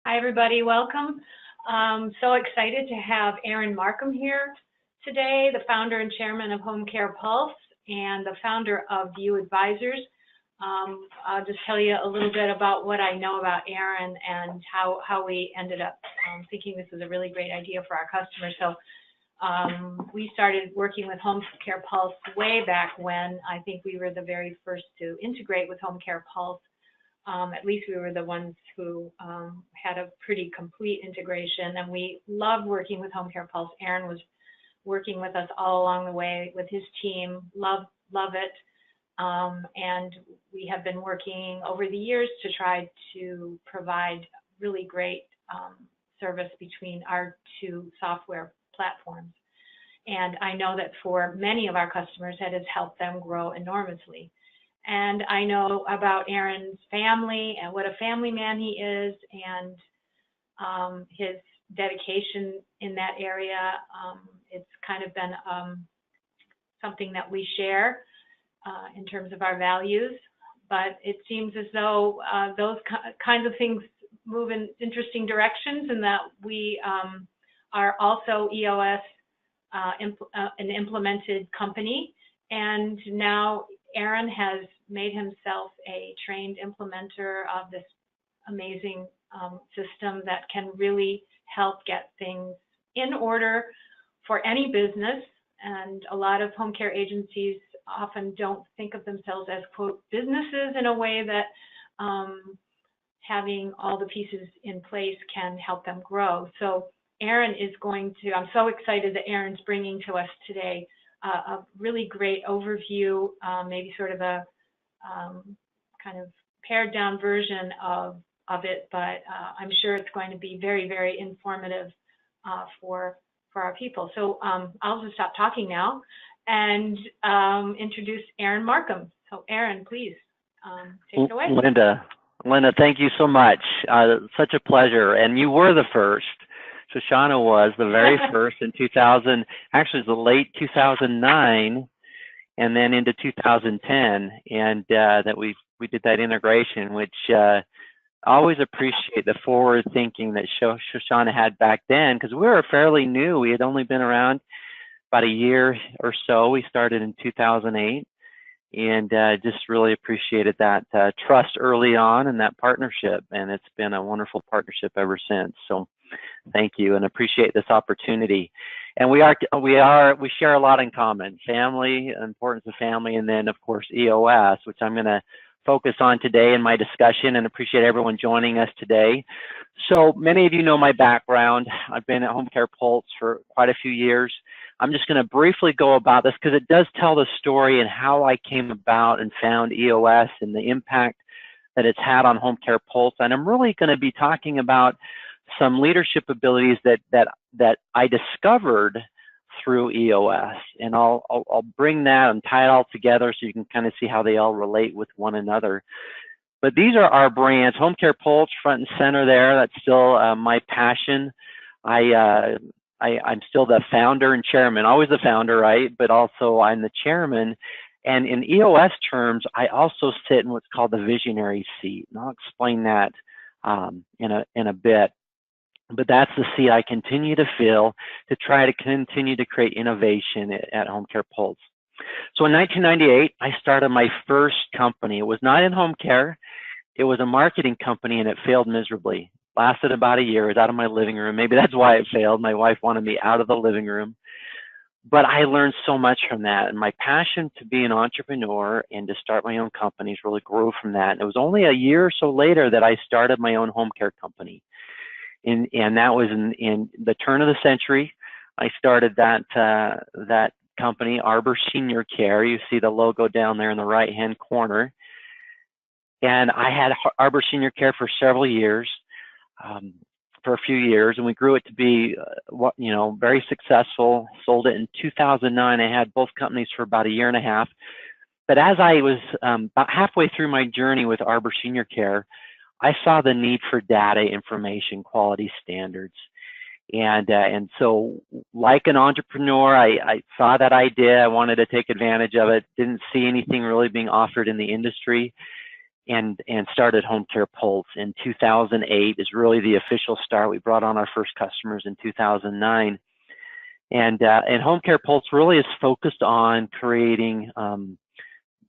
Hi, everybody. Welcome. So excited to have Aaron Marcum here today, the founder and chairman of Home Care Pulse and the founder of VUE Advisors. I'll just tell you a little bit about what I know about Aaron and how we ended up thinking this was a really great idea for our customers. So we started working with Home Care Pulse way back when. I think we were the very first to integrate with Home Care Pulse. At least we were the ones who had a pretty complete integration, and we loved working with Home Care Pulse. Aaron was working with us all along the way with his team. Love it. And we have been working over the years to try to provide really great service between our two software platforms. And I know that for many of our customers, that has helped them grow enormously. And I know about Aaron's family and what a family man he is, and his dedication in that area. It's kind of been something that we share in terms of our values, but it seems as though those kinds of things move in interesting directions, and that we are also EOS an implemented company, and now Aaron has made himself a trained implementer of this amazing system that can really help get things in order for any business. And a lot of home care agencies often don't think of themselves as, quote, businesses in a way that having all the pieces in place can help them grow. So Aaron is going to, I'm so excited that Aaron's bringing to us today a really great overview, maybe sort of a kind of pared down version of it, but I'm sure it's going to be very, very informative for our people. So I'll just stop talking now and introduce Aaron Marcum. So Aaron, please take it away. Linda, thank you so much. Such a pleasure. And you were the first. Shoshana was the very first in 2000, actually it was the late 2009 and then into 2010, and that we did that integration, which I always appreciate the forward thinking that Shoshana had back then, because we were fairly new. We had only been around about a year or so. We started in 2008, and just really appreciated that trust early on and that partnership, and it's been a wonderful partnership ever since. So thank you, and appreciate this opportunity. And we share a lot in common: family, importance of family, and then of course EOS, which I'm going to focus on today in my discussion, and appreciate everyone joining us today. So many of you know my background. I've been at Home Care Pulse for quite a few years. I'm just going to briefly go about this because it does tell the story and how I came about and found EOS and the impact that it's had on Home Care Pulse. And I'm really going to be talking about some leadership abilities that I discovered through EOS, and I'll bring that and tie it all together so you can kind of see how they all relate with one another. But these are our brands. Home Care Pulse, front and center there. That's still my passion. I'm still the founder and chairman, always the founder, right? But also I'm the chairman. And in EOS terms, I also sit in what's called the visionary seat, and I'll explain that in a bit. But that's the seat I continue to fill to try to continue to create innovation at Home Care Pulse. So in 1998, I started my first company. It was not in home care. It was a marketing company, and it failed miserably. Lasted about a year. It was out of my living room. Maybe that's why it failed. My wife wanted me out of the living room. But I learned so much from that. And my passion to be an entrepreneur and to start my own companies really grew from that. And it was only a year or so later that I started my own home care company. And that was in the turn of the century. I started that company, Arbor Senior Care. You see the logo down there in the right-hand corner. And I had Arbor Senior Care for several years, for a few years, and we grew it to be, very successful. Sold it in 2009. I had both companies for about a year and a half. But as I was about halfway through my journey with Arbor Senior Care, I saw the need for data information quality standards. And so like an entrepreneur, I saw that idea. I wanted to take advantage of it. Didn't see anything really being offered in the industry. and started Home Care Pulse in 2008 is really the official start. We brought on our first customers in 2009. And Home Care Pulse really is focused on creating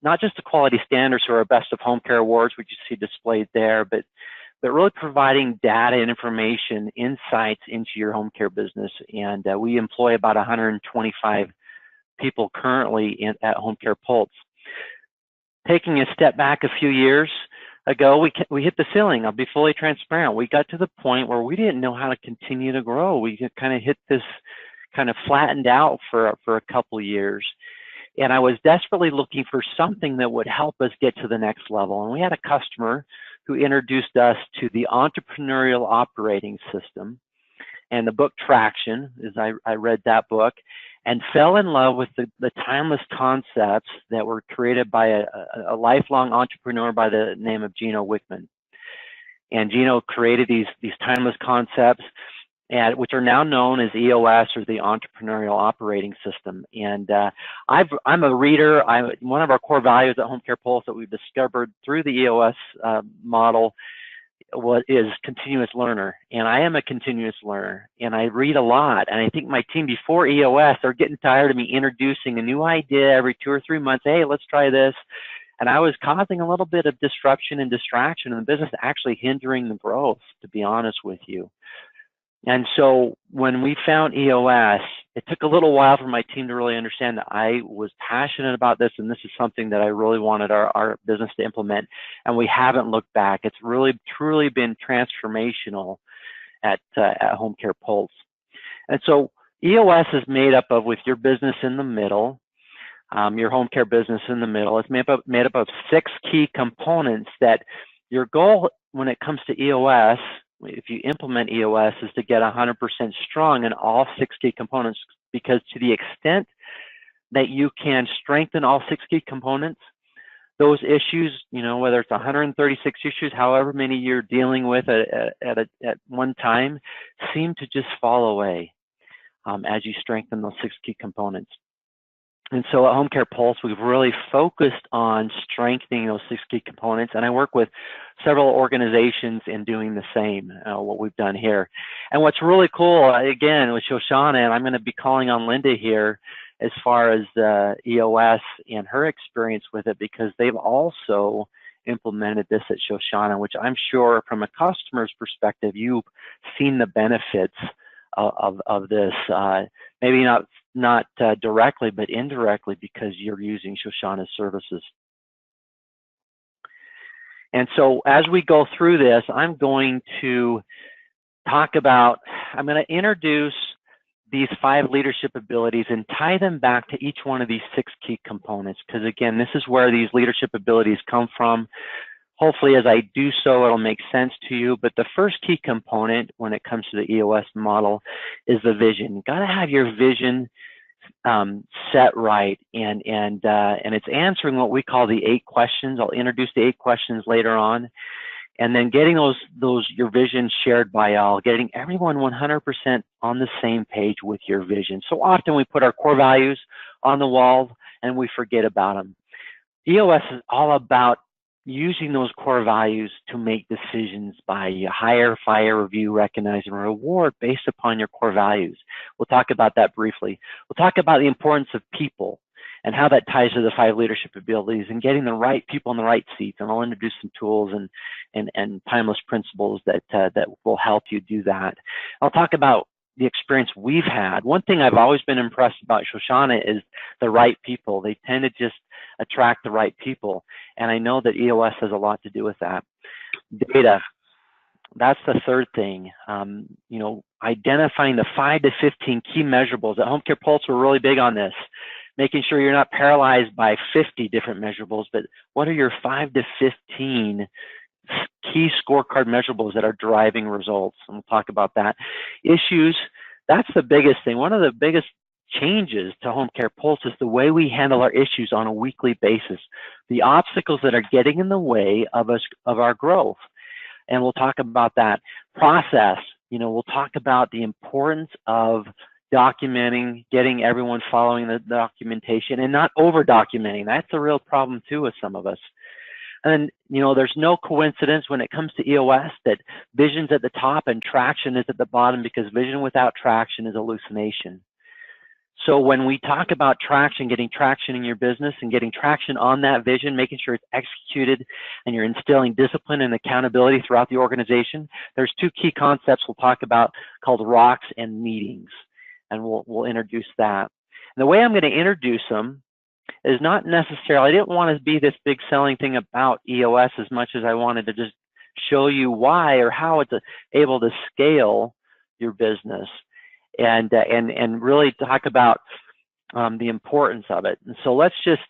not just the quality standards or our Best of Home Care Awards, which you see displayed there, but really providing data and information, insights into your home care business. And we employ about 125 people currently at Home Care Pulse. Taking a step back a few years ago, we hit the ceiling. I'll be fully transparent. We got to the point where we didn't know how to continue to grow. We kind of hit this, kind of flattened out for a couple of years. And I was desperately looking for something that would help us get to the next level. And we had a customer who introduced us to the Entrepreneurial Operating System and the book Traction, as I read that book, and fell in love with the timeless concepts that were created by a lifelong entrepreneur by the name of Gino Wickman. And Gino created these timeless concepts, which are now known as EOS, or the Entrepreneurial Operating System. And I'm a reader. One of our core values at Home Care Pulse that we've discovered through the EOS model is continuous learner. And I am a continuous learner, and I read a lot. And I think my team before EOS are getting tired of me introducing a new idea every 2 or 3 months. Hey, let's try this. And I was causing a little bit of disruption and distraction in the business, actually hindering the growth, to be honest with you. And so when we found EOS, it took a little while for my team to really understand that I was passionate about this, and this is something that I really wanted our business to implement. And we haven't looked back. It's really, truly been transformational at Home Care Pulse. And so EOS is made up of, with your business in the middle, your home care business in the middle. It's made up of 6 key components that your goal when it comes to EOS, if you implement EOS, is to get 100% strong in all 6 key components, because to the extent that you can strengthen all 6 key components, those issues, whether it's 136 issues, however many you're dealing with at one time, seem to just fall away as you strengthen those 6 key components. And so at Home Care Pulse, we've really focused on strengthening those 6 key components, and I work with several organizations in doing the same, what we've done here. And what's really cool, again, with Shoshana, and I'm going to be calling on Linda here as far as EOS and her experience with it, because they've also implemented this at Shoshana, which I'm sure from a customer's perspective, you've seen the benefits of this, maybe not directly, but indirectly, because you're using Shoshana's services. And so as we go through this, I'm going to introduce these 5 leadership abilities and tie them back to each one of these 6 key components, because again, this is where these leadership abilities come from. Hopefully, as I do so, it'll make sense to you. But the first key component when it comes to the EOS model is the vision. You got to have your vision set right, and it's answering what we call the 8 questions. I'll introduce the 8 questions later on, and then getting your vision shared by all, getting everyone 100% on the same page with your vision. So often we put our core values on the wall and we forget about them. EOS is all about using those core values to make decisions by hire, fire, review, recognize, and reward based upon your core values. We'll talk about that briefly. We'll talk about the importance of people and how that ties to the 5 leadership abilities and getting the right people in the right seats. And I'll introduce some tools and timeless principles that will help you do that. I'll talk about the experience we've had. One thing I've always been impressed about Shoshana is the right people. They tend to just attract the right people. And I know that EOS has a lot to do with that. Data, that's the third thing. Identifying the 5 to 15 key measurables. At Home Care Pulse, we're really big on this, making sure you're not paralyzed by 50 different measurables, but what are your 5 to 15 key scorecard measurables that are driving results? And we'll talk about that. Issues, that's the biggest thing. One of the biggest changes to Home Care Pulse is the way we handle our issues on a weekly basis, the obstacles that are getting in the way of our growth. And we'll talk about that. Process, we'll talk about the importance of documenting, getting everyone following the documentation and not over documenting. That's a real problem too with some of us. And, there's no coincidence when it comes to EOS that vision's at the top and traction is at the bottom, because vision without traction is hallucination. So when we talk about traction, getting traction in your business and getting traction on that vision, making sure it's executed and you're instilling discipline and accountability throughout the organization, there's two key concepts we'll talk about called rocks and meetings. And we'll introduce that. And the way I'm going to introduce them is not necessarily, I didn't want to be this big selling thing about EOS as much as I wanted to just show you why or how it's able to scale your business. And really talk about the importance of it. And so let's just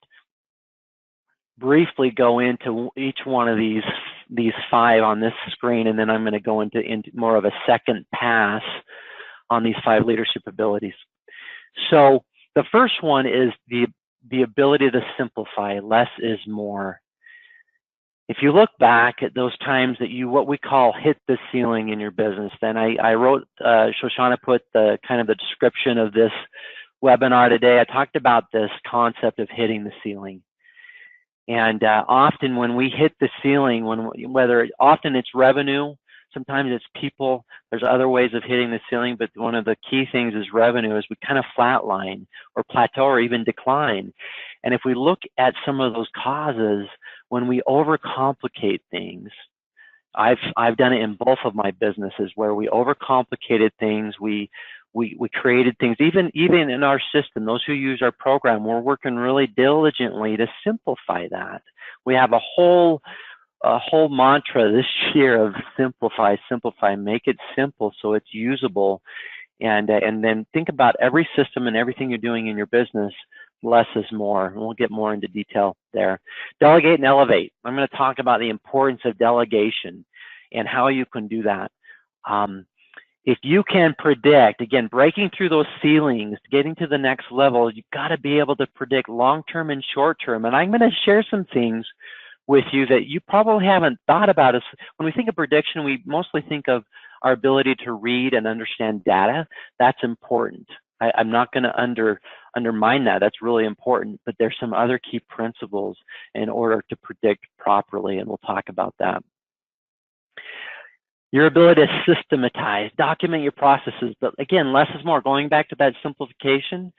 briefly go into each one of these 5 on this screen, and then I'm going to go into more of a second pass on these 5 leadership abilities. So the first one is the ability to simplify. Less is more. If you look back at those times that you, what we call, hit the ceiling in your business, then I wrote, Shoshana put the kind of the description of this webinar today. I talked about this concept of hitting the ceiling. And often when we hit the ceiling, often it's revenue, sometimes it's people, there's other ways of hitting the ceiling, but one of the key things is revenue, is we kind of flatline or plateau or even decline. And if we look at some of those causes, when we overcomplicate things, I've done it in both of my businesses where we overcomplicated things, we created things, even in our system, those who use our program, we're working really diligently to simplify that. We have a whole mantra this year of simplify, make it simple so it's usable. And then think about every system and everything you're doing in your business. Less is more, and we'll get more into detail there. Delegate and elevate. I'm going to talk about the importance of delegation and how you can do that. If you can predict, again, breaking through those ceilings, getting to the next level, you've got to be able to predict long-term and short-term. And I'm going to share some things with you that you probably haven't thought about. When we think of prediction, we mostly think of our ability to read and understand data. That's important. I'm not going to undermine that. That's really important. But there's some other key principles in order to predict properly, and we'll talk about that. Your ability to systematize, document your processes. But again, less is more. Going back to that simplification,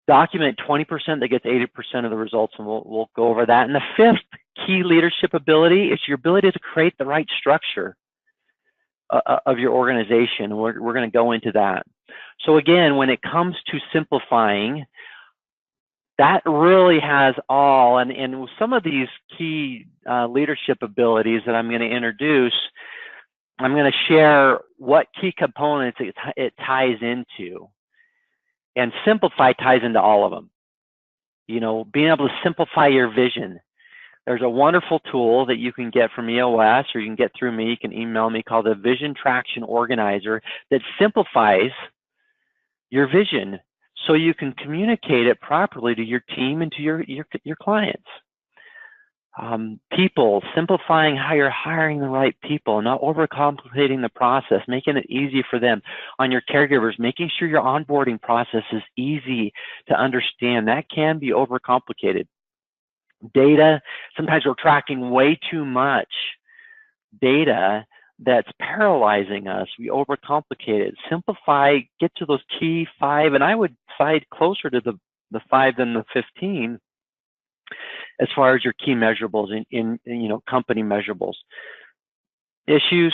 document 20% that gets 80% of the results, and we'll go over that. And the 5th key leadership ability is your ability to create the right structure of your organization. We're going to go into that. So again, when it comes to simplifying, that really has all, and some of these key leadership abilities that I'm going to introduce, I'm going to share what key components it ties into. And simplify ties into all of them. Being able to simplify your vision. There's a wonderful tool that you can get from EOS, or you can get through me. You can email me, called the Vision Traction Organizer, that simplifies your vision so you can communicate it properly to your team and to your clients. People, simplifying how you're hiring the right people, not overcomplicating the process, making it easy for them. On your caregivers, making sure your onboarding process is easy to understand. That can be overcomplicated. Data, sometimes we're tracking way too much data that's paralyzing us. We overcomplicate it. Simplify, get to those key 5, and I would side closer to the 5 than the 15. As far as your key measurables in company measurables. Issues,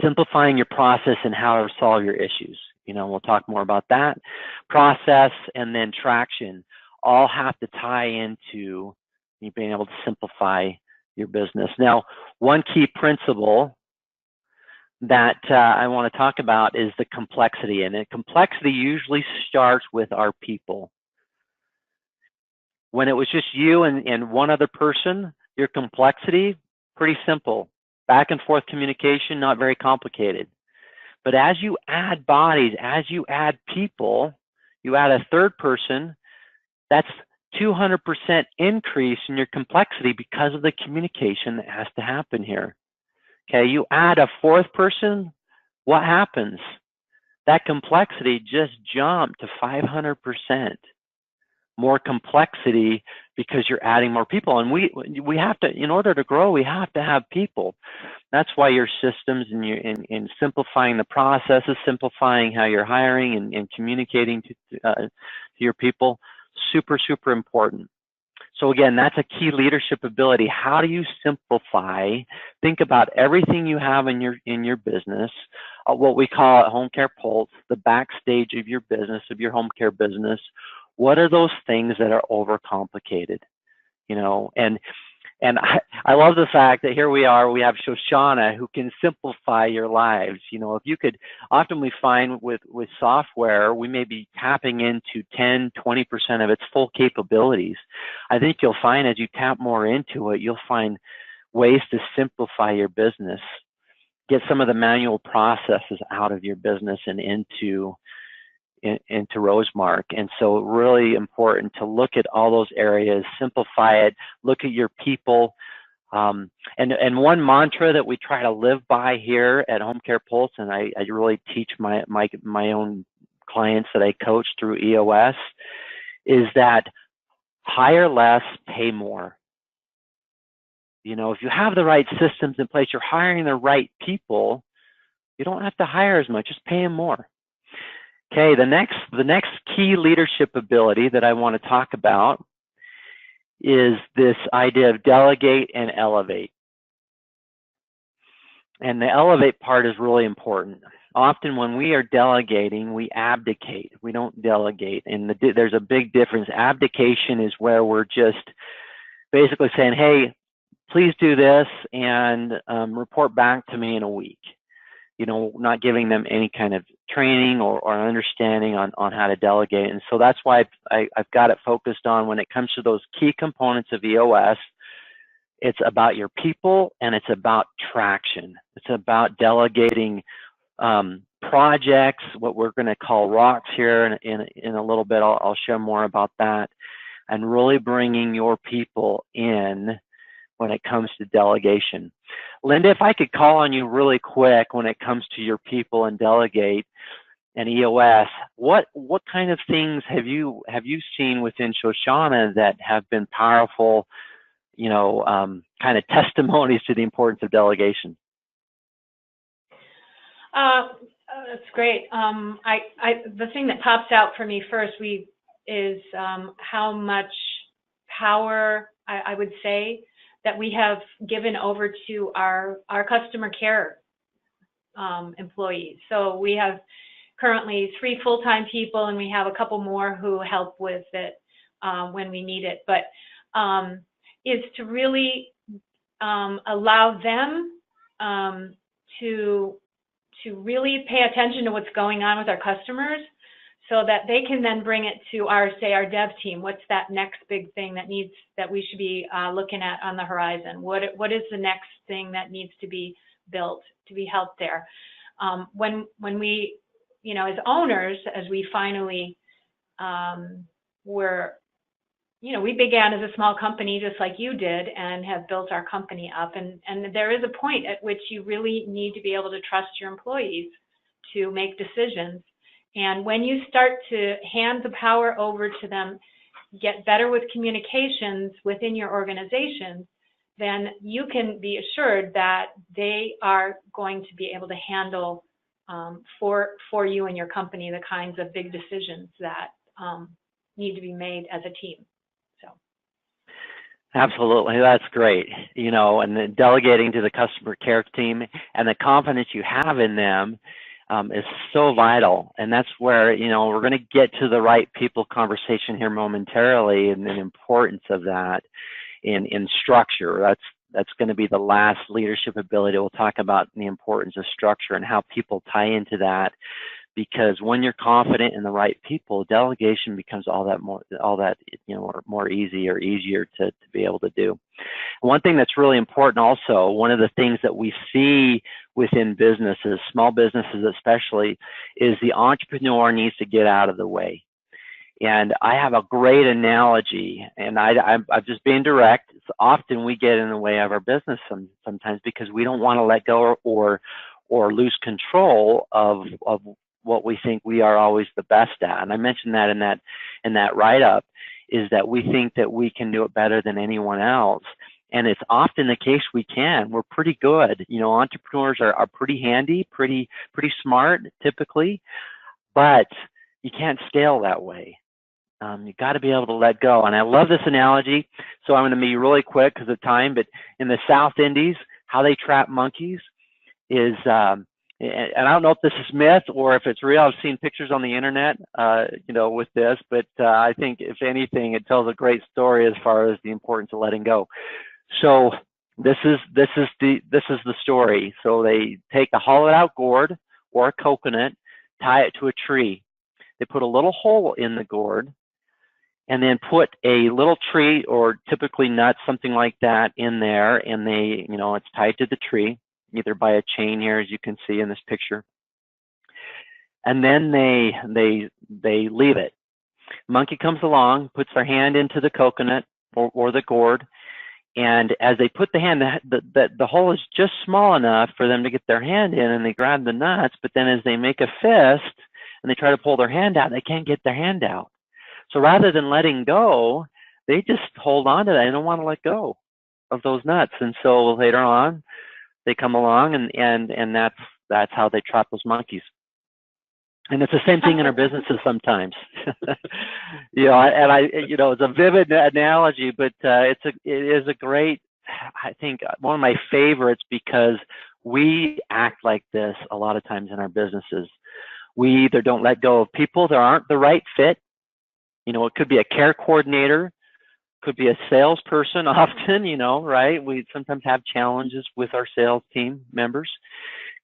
simplifying your process and how to solve your issues. We'll talk more about that. Process and then traction all have to tie into you being able to simplify your business. Now, one key principle that I want to talk about is the complexity. And complexity usually starts with our people. When it was just you and one other person, your complexity, pretty simple. Back and forth communication, not very complicated. But as you add bodies, as you add people, you add a 3rd person, that's 200% increase in your complexity because of the communication that has to happen here. Okay, you add a 4th person, what happens? That complexity just jumped to 500%. more complexity because you're adding more people. And we have to, in order to grow, we have to have people. That's why your systems and in simplifying the processes, simplifying how you're hiring and communicating to your people, super, super important. So again, that's a key leadership ability. How do you simplify? Think about everything you have in your business, what we call at Home Care Pulse, the backstage of your business, of your home care business. What are those things that are overcomplicated? You know, and I love the fact that here we have Shoshana who can simplify your lives. You know, if you could, often we find with software, we may be tapping into 10, 20% of its full capabilities. I think you'll find as you tap more into it, you'll find ways to simplify your business, get some of the manual processes out of your business and into Rosemark. And so really important to look at all those areas, simplify it, look at your people. And one mantra that we try to live by here at Home Care Pulse, and I really teach my own clients that I coach through EOS, is that hire less, pay more. You know, if you have the right systems in place, you're hiring the right people, you don't have to hire as much, just pay them more. Okay, the next key leadership ability that I want to talk about is this idea of delegate and elevate. And the elevate part is really important. Often when we are delegating, we abdicate. We don't delegate. And there's a big difference. Abdication is where we're just basically saying, hey, please do this and report back to me in a week. You know, not giving them any kind of training or understanding on how to delegate. And so that's why I've got it focused on when it comes to those key components of EOS, it's about your people and it's about traction. It's about delegating projects, what we're going to call rocks here in a little bit. I'll share more about that, and really bringing your people in when it comes to delegation. Linda, if I could call on you really quick when it comes to your people and delegate and EOS, what kind of things have you seen within Shoshana that have been powerful, you know, kind of testimonies to the importance of delegation? That's great. The thing that pops out for me first is how much power I would say that we have given over to our customer care employees. So we have currently 3 full-time people, and we have a couple more who help with it when we need it. But is to really allow them to really pay attention to what's going on with our customers, so that they can then bring it to our dev team. What's that next big thing that we should be looking at on the horizon? What is the next thing that needs to be built to be helped there? When we, you know, as owners, as we finally we began as a small company just like you did and have built our company up. And there is a point at which you really need to be able to trust your employees to make decisions. And when you start to hand the power over to them, get better with communications within your organization, then you can be assured that they are going to be able to handle for you and your company the kinds of big decisions that need to be made as a team. So. Absolutely, that's great. You know, and then delegating to the customer care team and the confidence you have in them is so vital. And that's where, you know, we're going to get to the right people conversation here momentarily, and the importance of that in structure. That's going to be the last leadership ability. We'll talk about the importance of structure and how people tie into that, because when you're confident in the right people, delegation becomes all that more easier to be able to do. One thing that's really important also, one of the things that we see within businesses, small businesses especially, is the entrepreneur needs to get out of the way. And I have a great analogy, and I'm just being direct. It's often we get in the way of our business sometimes because we don't want to let go or lose control of what we think we are always the best at. And I mentioned that in that write-up, is that we think that we can do it better than anyone else. And it's often the case we can. We're pretty good. You know, entrepreneurs are pretty handy, pretty smart typically, but you can't scale that way. You got to be able to let go. And I love this analogy. So I'm going to be really quick because of time, but in the South Indies, how they trap monkeys is, and I don't know if this is myth or if it's real. I've seen pictures on the internet, you know, with this, but I think if anything, it tells a great story as far as the importance of letting go. So this is the story. So they take a hollowed out gourd or a coconut, tie it to a tree. They put a little hole in the gourd and then put a little tree or typically nuts, something like that in there. And they, you know, it's tied to the tree, either by a chain here, as you can see in this picture. And then they leave it. Monkey comes along, puts their hand into the coconut or the gourd. And as they put the hand, the hole is just small enough for them to get their hand in, and they grab the nuts. But then as they make a fist and they try to pull their hand out, they can't get their hand out. So rather than letting go, they just hold on to that. They don't want to let go of those nuts. And so later on, they come along, and that's how they trap those monkeys. And it's the same thing in our businesses sometimes. You know, you know, it's a vivid analogy, but it is a great, I think, one of my favorites, because we act like this a lot of times in our businesses. We either don't let go of people that aren't the right fit. You know, it could be a care coordinator, could be a salesperson often, you know, right? We sometimes have challenges with our sales team members.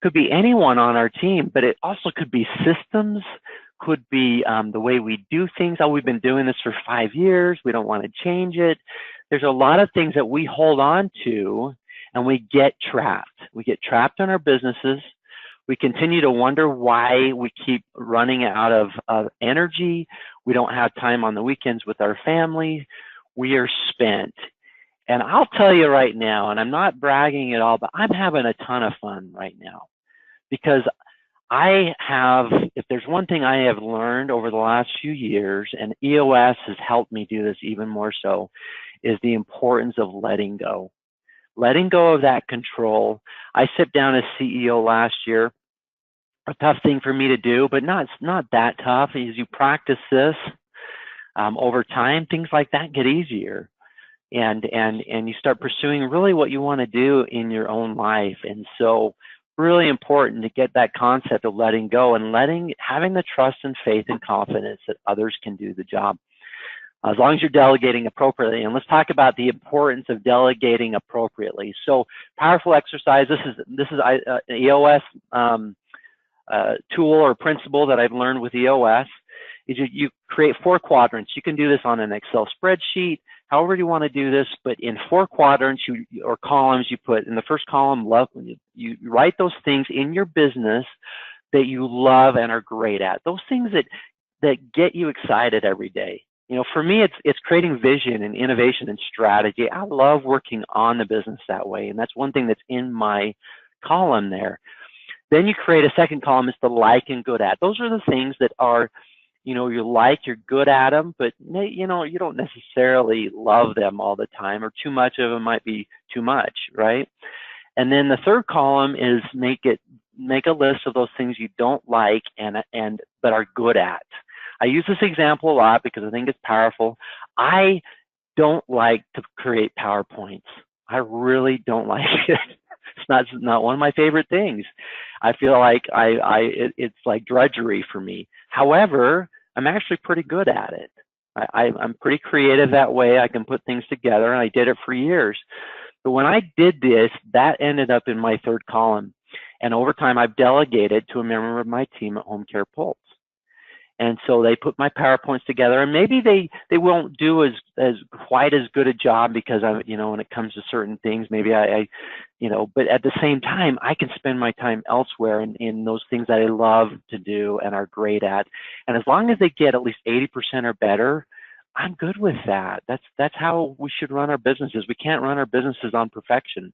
Could be anyone on our team, but it also could be systems, could be the way we do things. Oh, we've been doing this for 5 years. We don't want to change it. There's a lot of things that we hold on to, and we get trapped. We get trapped in our businesses. We continue to wonder why we keep running out of energy. We don't have time on the weekends with our family. We are spent. And I'll tell you right now, and I'm not bragging at all, but I'm having a ton of fun right now, because if there's one thing I have learned over the last few years, and EOS has helped me do this even more so, is the importance of letting go. Letting go of that control. I stepped down as CEO last year. A tough thing for me to do, but it's not that tough. As you practice this over time, things like that get easier. And you start pursuing really what you want to do in your own life. And so really important to get that concept of letting go and having the trust and faith and confidence that others can do the job, as long as you're delegating appropriately. And let's talk about the importance of delegating appropriately. So powerful exercise. This is an EOS tool or principle that I've learned with EOS. Is you create 4 quadrants. You can do this on an Excel spreadsheet, however you want to do this, but in 4 quadrants or columns, you put in the first column, you write those things in your business that you love and are great at. Those things that get you excited every day. You know, for me, it's creating vision and innovation and strategy. I love working on the business that way, and that's one thing that's in my column there. Then you create a second column, it's the like and good at. Those are the things that are, you know, you're good at them, but you know, you don't necessarily love them all the time, or too much of them might be too much, right? And then the third column is make a list of those things you don't like but are good at. I use this example a lot because I think it's powerful. I don't like to create PowerPoints. I really don't like it. It's not one of my favorite things. I feel like it's like drudgery for me. However, I'm actually pretty good at it. I'm pretty creative that way. I can put things together, and I did it for years. But when I did this, that ended up in my third column. And over time, I've delegated to a member of my team at Home Care Pulse. And so they put my PowerPoints together, and maybe they won't do as quite as good a job because when it comes to certain things, maybe but at the same time, I can spend my time elsewhere in those things that I love to do and are great at. And as long as they get at least 80% or better, I'm good with that. That's how we should run our businesses. We can't run our businesses on perfection.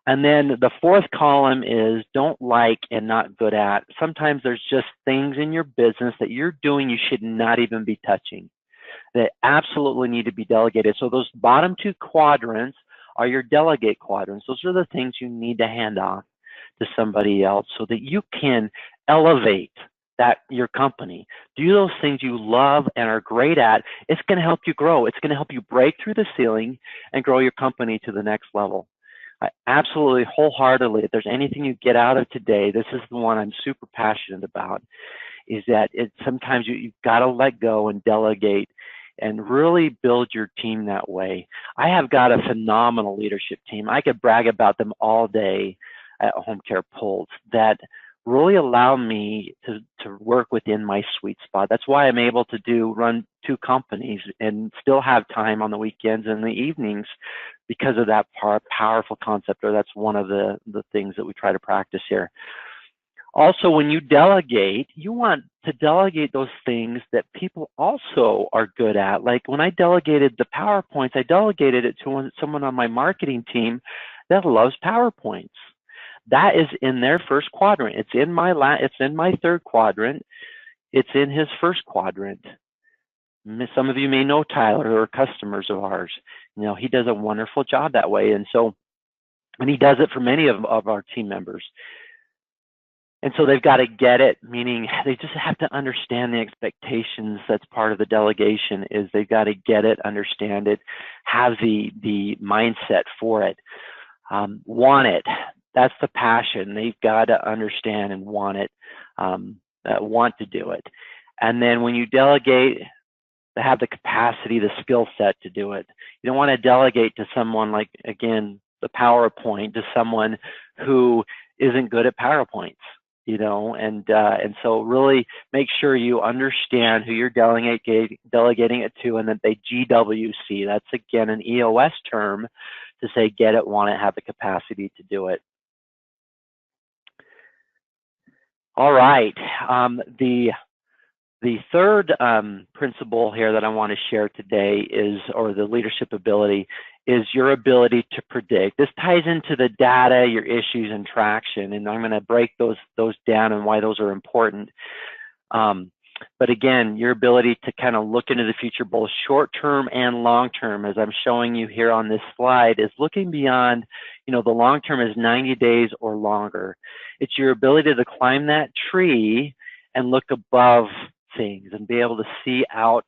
And then the fourth column is don't like and not good at. Sometimes there's just things in your business that you're doing you should not even be touching. that absolutely need to be delegated. So those bottom two quadrants are your delegate quadrants. Those are the things you need to hand off to somebody else so that you can elevate your company. Do those things you love and are great at. It's going to help you grow. It's going to help you break through the ceiling and grow your company to the next level. Absolutely, wholeheartedly, if there's anything you get out of today, this is the one I'm super passionate about, is that sometimes you've got to let go and delegate and really build your team that way. I have got a phenomenal leadership team. I could brag about them all day at Home Care Pulse that really allow me to work within my sweet spot. That's why I'm able to run two companies and still have time on the weekends and the evenings because of that powerful concept, or that's one of the things that we try to practice here. Also, when you delegate, you want to delegate those things that people also are good at. Like when I delegated the PowerPoints, I delegated it to someone on my marketing team that loves PowerPoints. That is in their first quadrant. It's in my third quadrant. It's in his first quadrant. Some of you may know Tyler, or customers of ours. He does a wonderful job that way, and he does it for many of our team members. And so they've got to get it, meaning they just have to understand the expectations. That's part of the delegation, is they've got to get it, understand it, have the mindset for it, want it. That's the passion. They've got to understand and want it, want to do it. And then when you delegate, they have the capacity, the skill set to do it. You don't want to delegate to someone like, again, the PowerPoint, to someone who isn't good at PowerPoints, and so really make sure you understand who you're delegating it to, and that they GWC. That's, again, an EOS term to say get it, want it, have the capacity to do it. All right. The third principle here that I want to share today or the leadership ability, is your ability to predict. This ties into the data, your issues, and traction, and I'm going to break those down and why those are important. But again, your ability to kind of look into the future, both short-term and long-term, as I'm showing you here on this slide, is looking beyond, the long-term is 90 days or longer. It's your ability to climb that tree and look above things and be able to see out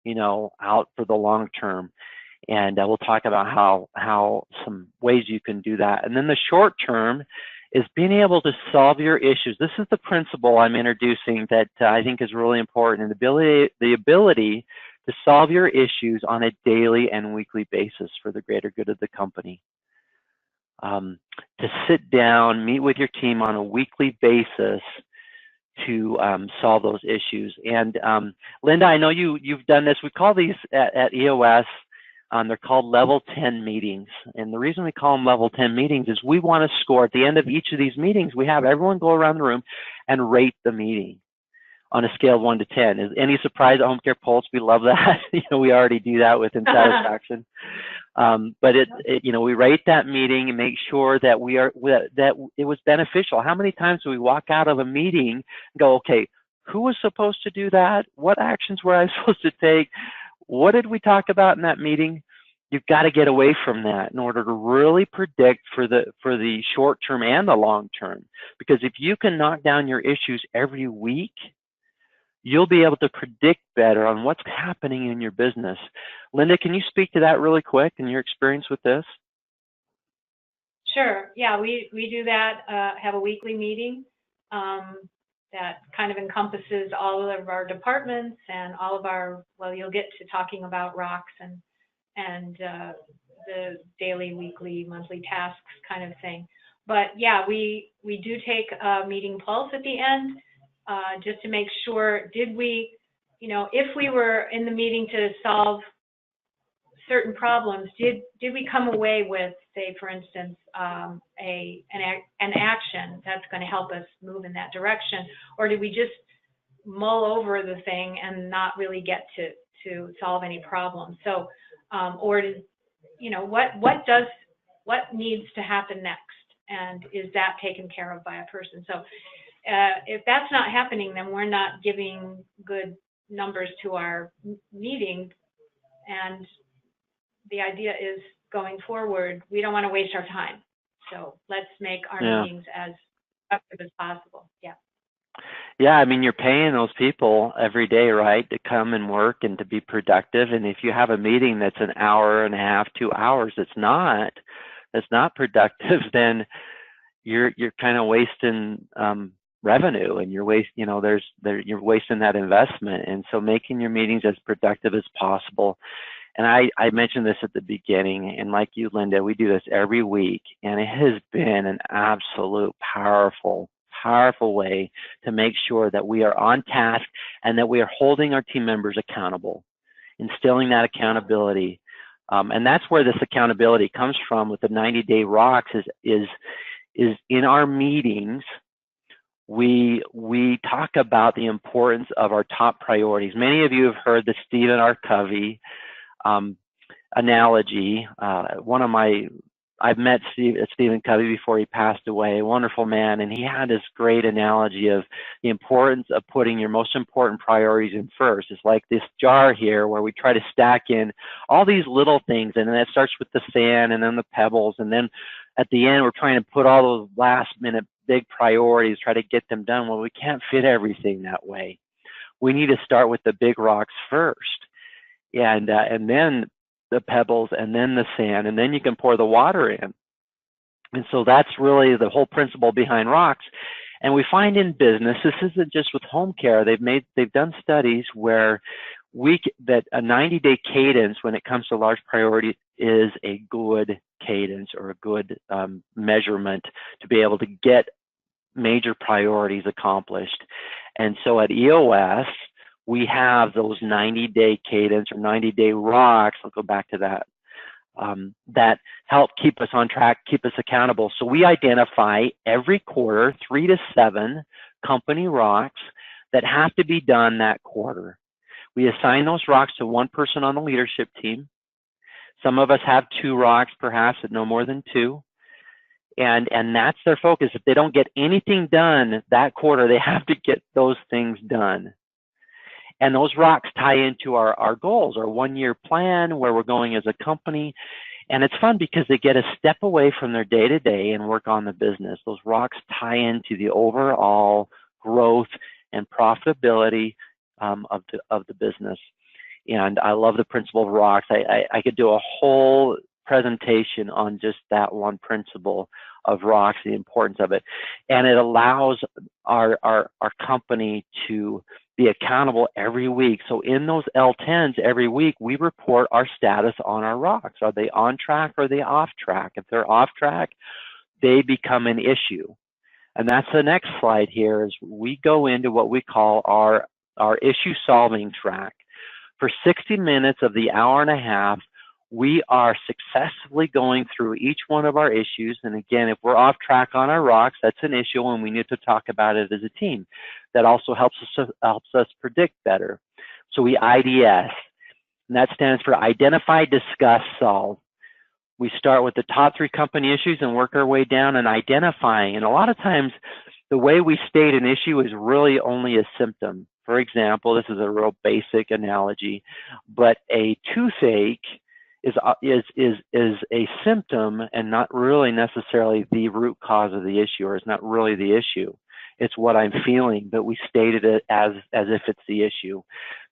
for the long-term. And we'll talk about how some ways you can do that. And then the short-term is being able to solve your issues. This is the principle I'm introducing that I think is really important, and the ability to solve your issues on a daily and weekly basis for the greater good of the company. To sit down, meet with your team on a weekly basis to solve those issues. And Linda, I know you've done this. We call these at EOS, they're called level 10 meetings. And the reason we call them level 10 meetings is we want to score at the end of each of these meetings. We have everyone go around the room and rate the meeting on a scale of 1 to 10. Is any surprise at Home Care Pulse? We love that. We already do that within satisfaction. But we rate that meeting and make sure that that it was beneficial. How many times do we walk out of a meeting and go, okay, who was supposed to do that? What actions were I supposed to take? What did we talk about in that meeting? You've got to get away from that in order to really predict for the short term and the long term. Because if you can knock down your issues every week, you'll be able to predict better on what's happening in your business. Linda, can you speak to that really quick and your experience with this? Sure. Yeah, we do that, have a weekly meeting that kind of encompasses all of our departments and all of our, well, you'll get to talking about rocks and the daily, weekly, monthly tasks kind of thing. But yeah, we do take a meeting pulse at the end, just to make sure, did we, if we were in the meeting to solve certain problems, did we come away with, say, for instance, an action that's going to help us move in that direction, or did we just mull over the thing and not really get to solve any problems? So, or did, what needs to happen next, and is that taken care of by a person? So, if that's not happening, then we're not giving good numbers to our meeting And the idea is going forward, we don't want to waste our time. So let's make our meetings as productive as possible. Yeah. Yeah, I mean, you're paying those people every day, right, to come and work and to be productive. And if you have a meeting that's an hour and a half, 2 hours, that's not productive, then you're kind of wasting revenue, and you're you're wasting that investment. And so making your meetings as productive as possible. And I mentioned this at the beginning, and like you, Linda, we do this every week, and it has been an absolute powerful way to make sure that we are on task and that we are holding our team members accountable, instilling that accountability. And that's where this accountability comes from with the 90-day rocks is in our meetings, we talk about the importance of our top priorities. Many of you have heard the Stephen R. Covey analogy. I've met Stephen Covey before he passed away, a wonderful man, and he had this great analogy of the importance of putting your most important priorities in first. It's like this jar here where we try to stack in all these little things, and then it starts with the sand and then the pebbles, and then at the end we're trying to put all those last minute big priorities, try to get them done. Well, we can't fit everything that way. We need to start with the big rocks first, and then the pebbles, and then the sand, and then you can pour the water in. And so that's really the whole principle behind rocks. And we find in business, this isn't just with home care. They've done studies where that a 90-day cadence when it comes to large priority is a good cadence or a good measurement to be able to get major priorities accomplished. And so at EOS, we have those 90-day cadence or 90-day rocks. I'll go back to that. That help keep us on track, keep us accountable. So we identify every quarter 3 to 7 company rocks that have to be done that quarter. We assign those rocks to one person on the leadership team. Some of us have 2 rocks, perhaps, but no more than 2. And that's their focus. If they don't get anything done that quarter, they have to get those things done. And those rocks tie into our goals, our 1-year plan, where we're going as a company. And it's fun because they get a step away from their day-to-day and work on the business. Those rocks tie into the overall growth and profitability of the business. And I love the principle of rocks. I could do a whole presentation on just that one principle of rocks, the importance of it. And it allows our company to be accountable every week. So in those L10s every week, we report our status on our rocks. Are they on track or are they off track? If they're off track, they become an issue. And that's the next slide here is we go into what we call our issue solving track. For 60 minutes of the hour and a half, we are successfully going through each one of our issues. And again, if we're off track on our rocks, that's an issue and we need to talk about it as a team. That also helps us predict better. So we IDS, and that stands for Identify, Discuss, Solve. We start with the top 3 company issues and work our way down and identifying. And a lot of times, the way we state an issue is really only a symptom. For example, this is a real basic analogy, but a toothache is a symptom and not really necessarily the root cause of the issue, or it's not really the issue. It's what I'm feeling, but we stated it as if it's the issue.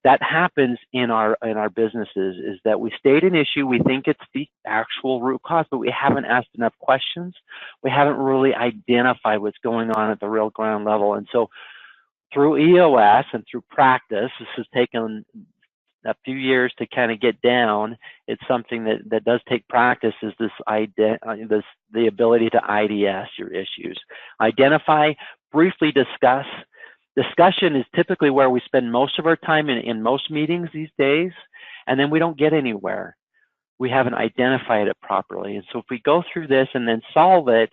That happens in our businesses, is that we state an issue, we think it's the actual root cause, but we haven't asked enough questions. We haven't really identified what's going on at the real ground level. And so through EOS and through practice, this has taken a few years to kind of get down. It's something that does take practice, is the ability to IDS your issues. Identify, briefly discuss. Discussion is typically where we spend most of our time in most meetings these days, and then we don't get anywhere. We haven't identified it properly. And so if we go through this and then solve it,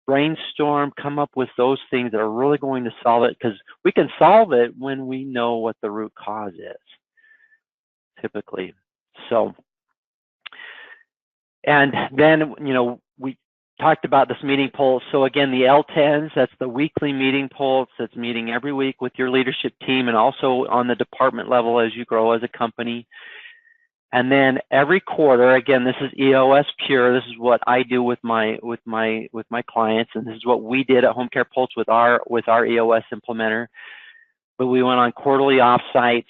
brainstorm, come up with those things that are really going to solve it, because we can solve it when we know what the root cause is, typically. So, and then, we talked about this meeting pulse. So again, the L10s, that's the weekly meeting pulse. That's meeting every week with your leadership team and also on the department level as you grow as a company. And then every quarter, again, this is EOS Pure. This is what I do with my clients, and this is what we did at Home Care Pulse with our EOS implementer. But we went on quarterly offsites,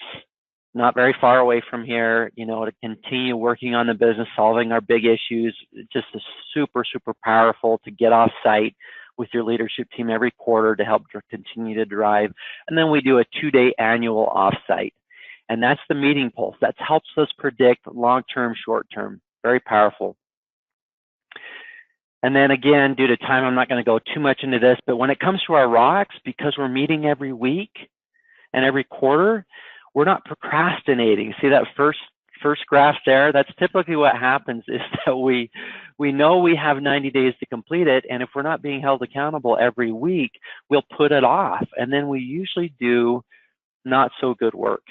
not very far away from here, you know, to continue working on the business, solving our big issues. Just is super, super powerful to get off site with your leadership team every quarter to help continue to drive. And then we do a 2-day annual offsite. And that's the meeting pulse. That helps us predict long-term, short-term. Very powerful. And then again, due to time, I'm not going to go too much into this, but when it comes to our rocks, because we're meeting every week and every quarter, we're not procrastinating. See that first graph there? That's typically what happens, is that we know we have 90 days to complete it, and if we're not being held accountable every week, we'll put it off, and then we usually do not so good work,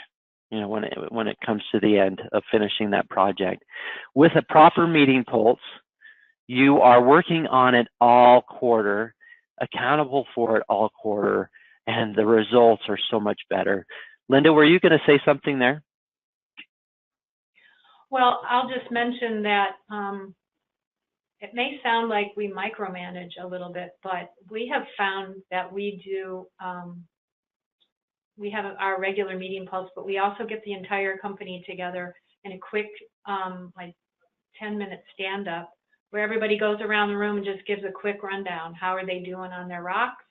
you know, when it comes to the end of finishing that project. With a proper meeting pulse, you are working on it all quarter, accountable for it all quarter, and the results are so much better. Linda, were you going to say something there? Well, I'll just mention that it may sound like we micromanage a little bit, but we have found that we do, we have our regular meeting pulse, but we also get the entire company together in a quick, like 10-minute stand-up where everybody goes around the room and just gives a quick rundown. How are they doing on their rocks?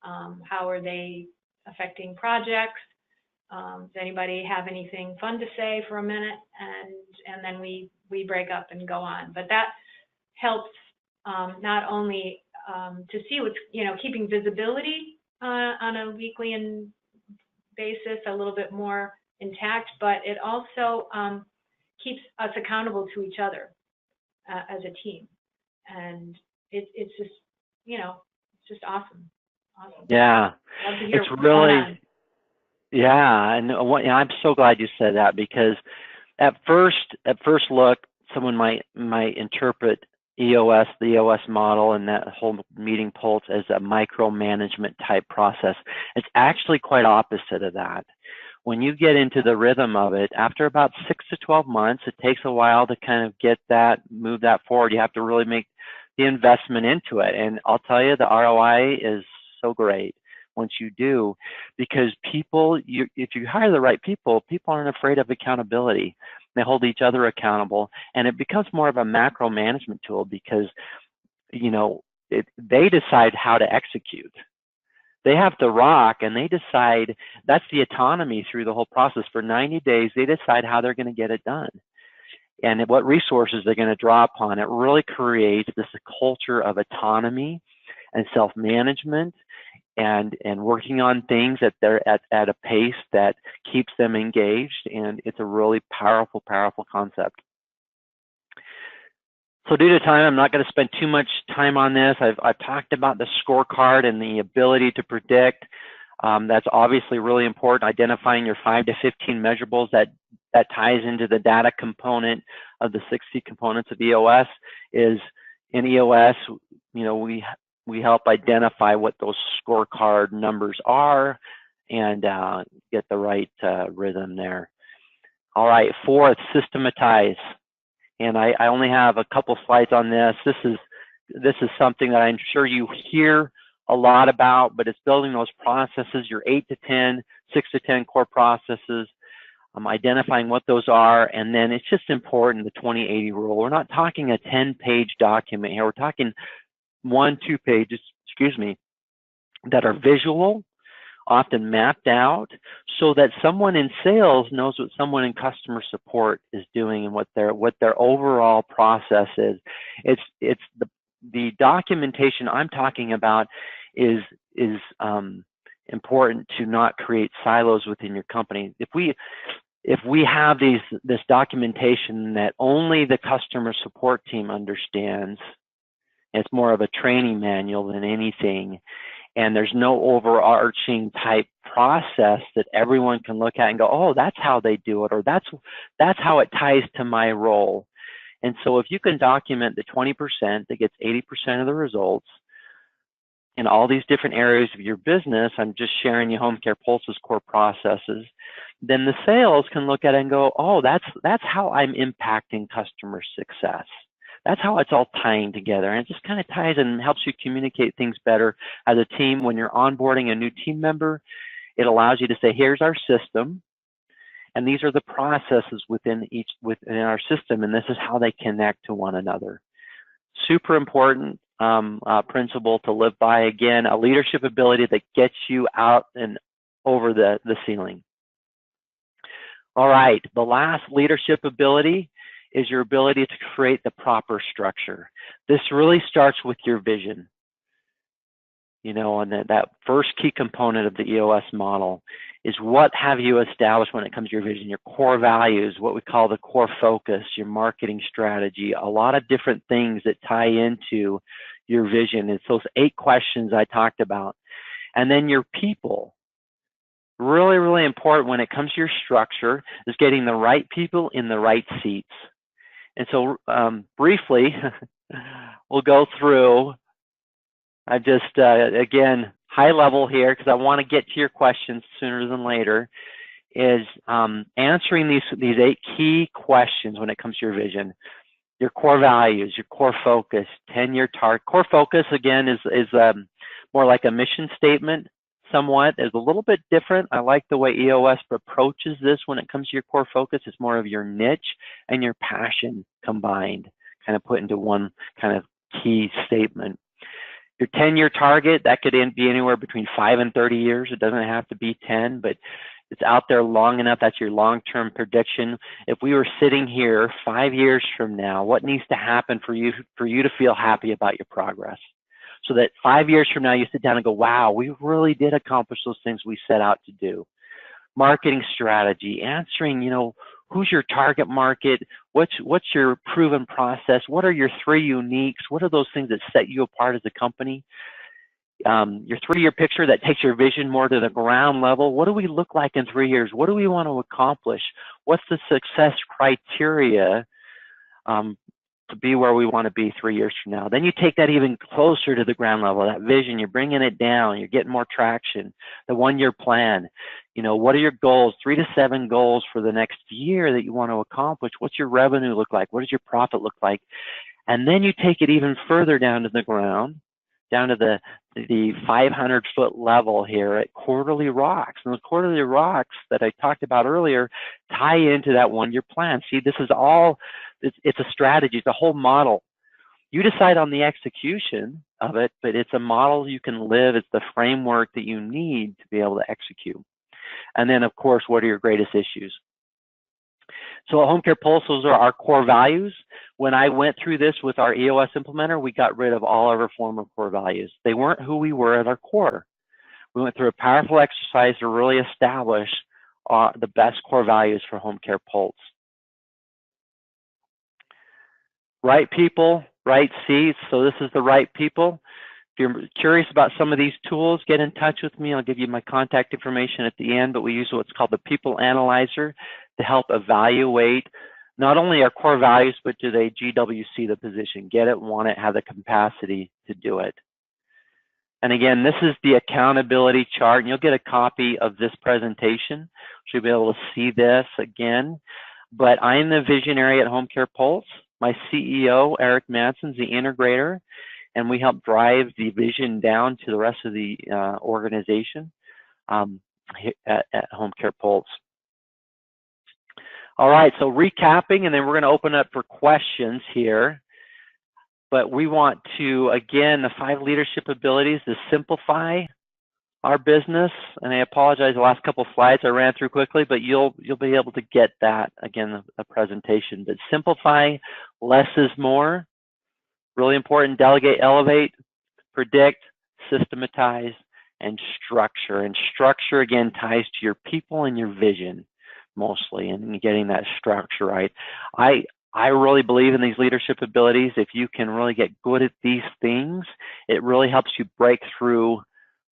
How are they affecting projects? Does anybody have anything fun to say for a minute? And then we break up and go on. But that helps not only to see what's, you know, keeping visibility on a weekly and basis a little bit more intact, but it also keeps us accountable to each other as a team. And it's just, you know, it's just awesome. Awesome. Yeah, it's really, yeah, and I'm so glad you said that, because at first look, someone might interpret EOS, the EOS model, and that whole meeting pulse as a micromanagement type process. It's actually quite opposite of that. When you get into the rhythm of it, after about 6 to 12 months, it takes a while to kind of get that, move that forward. You have to really make the investment into it. And I'll tell you, the ROI is so great once you do, because people, if you hire the right people, people aren't afraid of accountability. They hold each other accountable, and it becomes more of a macro management tool, because, you know, they decide how to execute. They have the rock, and they decide. That's the autonomy through the whole process. For 90 days, they decide how they're going to get it done and what resources they're going to draw upon. It really creates this culture of autonomy and self-management, and working on things that they're at a pace that keeps them engaged. And it's a really powerful concept. So due to time, I'm not going to spend too much time on this. I've talked about the scorecard and the ability to predict. That's obviously really important. Identifying your 5 to 15 measurables, that ties into the data component of the 60 components of EOS. Is in EOS, you know, we help identify what those scorecard numbers are and get the right rhythm there. All right, fourth, systematize. And I only have a couple slides on this. This is something that I'm sure you hear a lot about, but it's building those processes, your 8 to 10, 6 to 10 core processes, identifying what those are, and then it's just important, the 20-80 rule. We're not talking a 10-page document here. We're talking 1-2 pages, that are visual, often mapped out, so that someone in sales knows what someone in customer support is doing and what their overall process is. It's the documentation I'm talking about is important to not create silos within your company. If we have this documentation that only the customer support team understands, it's more of a training manual than anything, and there's no overarching type process that everyone can look at and go, oh, that's how they do it, or that's how it ties to my role. And so if you can document the 20% that gets 80% of the results in all these different areas of your business, I'm just sharing you Home Care Pulse's core processes, then the sales can look at it and go, oh, that's how I'm impacting customer success. That's how it's all tying together. And it just kind of ties and helps you communicate things better as a team. When you're onboarding a new team member, it allows you to say, here's our system, and these are the processes within our system, and this is how they connect to one another. Super important principle to live by. Again, a leadership ability that gets you out and over the ceiling. All right, the last leadership ability is your ability to create the proper structure. This really starts with your vision. You know, and that first key component of the EOS model is what have you established when it comes to your vision, your core values, what we call the core focus, your marketing strategy, a lot of different things that tie into your vision. It's those 8 questions I talked about. And then your people. Really, really important when it comes to your structure is getting the right people in the right seats. And so briefly, we'll go through. I just, again, high level here, because I want to get to your questions sooner than later, is answering these 8 key questions when it comes to your vision. Your core values, your core focus, 10-year target. Core focus, again, is more like a mission statement, somewhat. It's a little bit different. I like the way EOS approaches this when it comes to your core focus. It's more of your niche and your passion combined, kind of put into one kind of key statement. Your 10-year target, that could be anywhere between 5 and 30 years. It doesn't have to be 10, but it's out there long enough. That's your long-term prediction. If we were sitting here 5 years from now, what needs to happen for you to feel happy about your progress? So that 5 years from now, you sit down and go, wow, we really did accomplish those things we set out to do. Marketing strategy, answering, you know, who's your target market? What's your proven process? What are your 3 uniques? What are those things that set you apart as a company? Your 3-year picture that takes your vision more to the ground level. What do we look like in 3 years? What do we want to accomplish? What's the success criteria to be where we want to be 3 years from now? Then you take that even closer to the ground level, that vision, you're bringing it down, you're getting more traction, the 1-year plan. You know, what are your goals? 3 to 7 goals for the next year that you want to accomplish. What's your revenue look like? What does your profit look like? And then you take it even further down to the ground, down to the 500-foot level here at quarterly rocks. And the quarterly rocks that I talked about earlier tie into that 1-year plan. See, this is all, it's a strategy, it's a whole model. You decide on the execution of it, but it's a model you can live. It's the framework that you need to be able to execute. And then, of course, what are your greatest issues? So at Home Care Pulse, those are our core values. When I went through this with our EOS implementer, we got rid of all of our former core values. They weren't who we were at our core. We went through a powerful exercise to really establish the best core values for Home Care Pulse. Right people, right seats. So this is the right people. If you're curious about some of these tools, get in touch with me. I'll give you my contact information at the end, but we use what's called the People Analyzer to help evaluate not only our core values, but do they GWC the position, get it, want it, have the capacity to do it. And again, this is the accountability chart, and you'll get a copy of this presentation. You'll be able to see this again. But I'm the visionary at Home Care Pulse. My CEO, Eric Manson's the integrator, and we help drive the vision down to the rest of the organization at Home Care Pulse. All right, so recapping, and then we're going to open up for questions here. But we want to, again, the 5 leadership abilities to simplify our business. And I apologize, the last couple of slides I ran through quickly, but you'll be able to get that, again, the presentation. But simplify, less is more. Really important, delegate, elevate, predict, systematize, and structure. And structure, again, ties to your people and your vision mostly, and getting that structure right. I really believe in these leadership abilities. If you can really get good at these things, it really helps you break through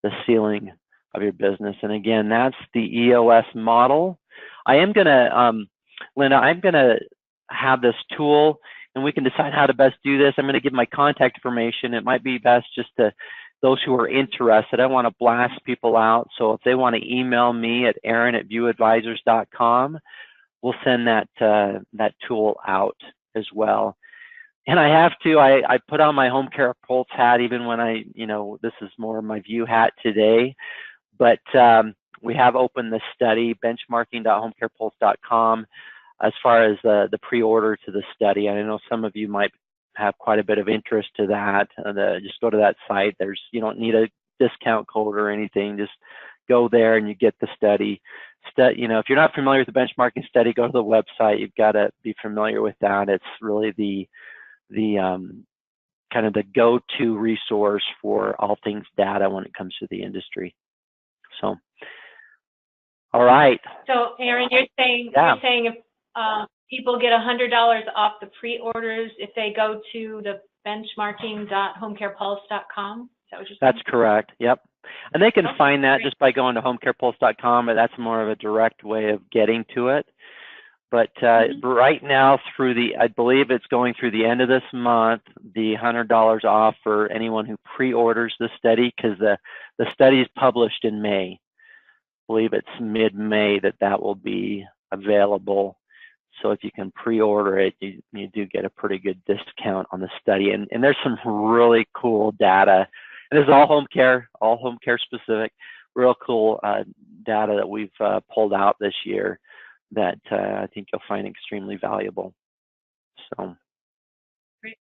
the ceiling of your business. And again, that's the EOS model. I am going to, Linda, I'm going to have this tool, and we can decide how to best do this. I'm going to give my contact information. It might be best just to those who are interested, I want to blast people out. So if they want to email me at aaron@vueadvisors.com, we'll send that tool out as well. And I have to, I put on my Home Care Pulse hat even when this is more my VUE hat today, but we have opened the study, benchmarking.homecarepulse.com, as far as the pre-order to the study. I know some of you might have quite a bit of interest to that. Just go to that site. You don't need a discount code or anything. Just go there and you get the study. If you're not familiar with the benchmarking study, go to the website. You've got to be familiar with that. It's really the kind of the go-to resource for all things data when it comes to the industry. So, all right. So, Aaron, you're saying if people get $100 off the pre-orders if they go to the benchmarking.homecarepulse.com? Is that what you're saying? That's correct. Yep. And they can find that just by going to homecarepulse.com, but that's more of a direct way of getting to it. But right now, I believe it's going through the end of this month, the $100 off for anyone who pre-orders the study, because the study is published in May. I believe it's mid-May that will be available. So if you can pre-order it, you do get a pretty good discount on the study. And there's some really cool data. And this is all home care specific, real cool data that we've pulled out this year that I think you'll find extremely valuable. So. Great.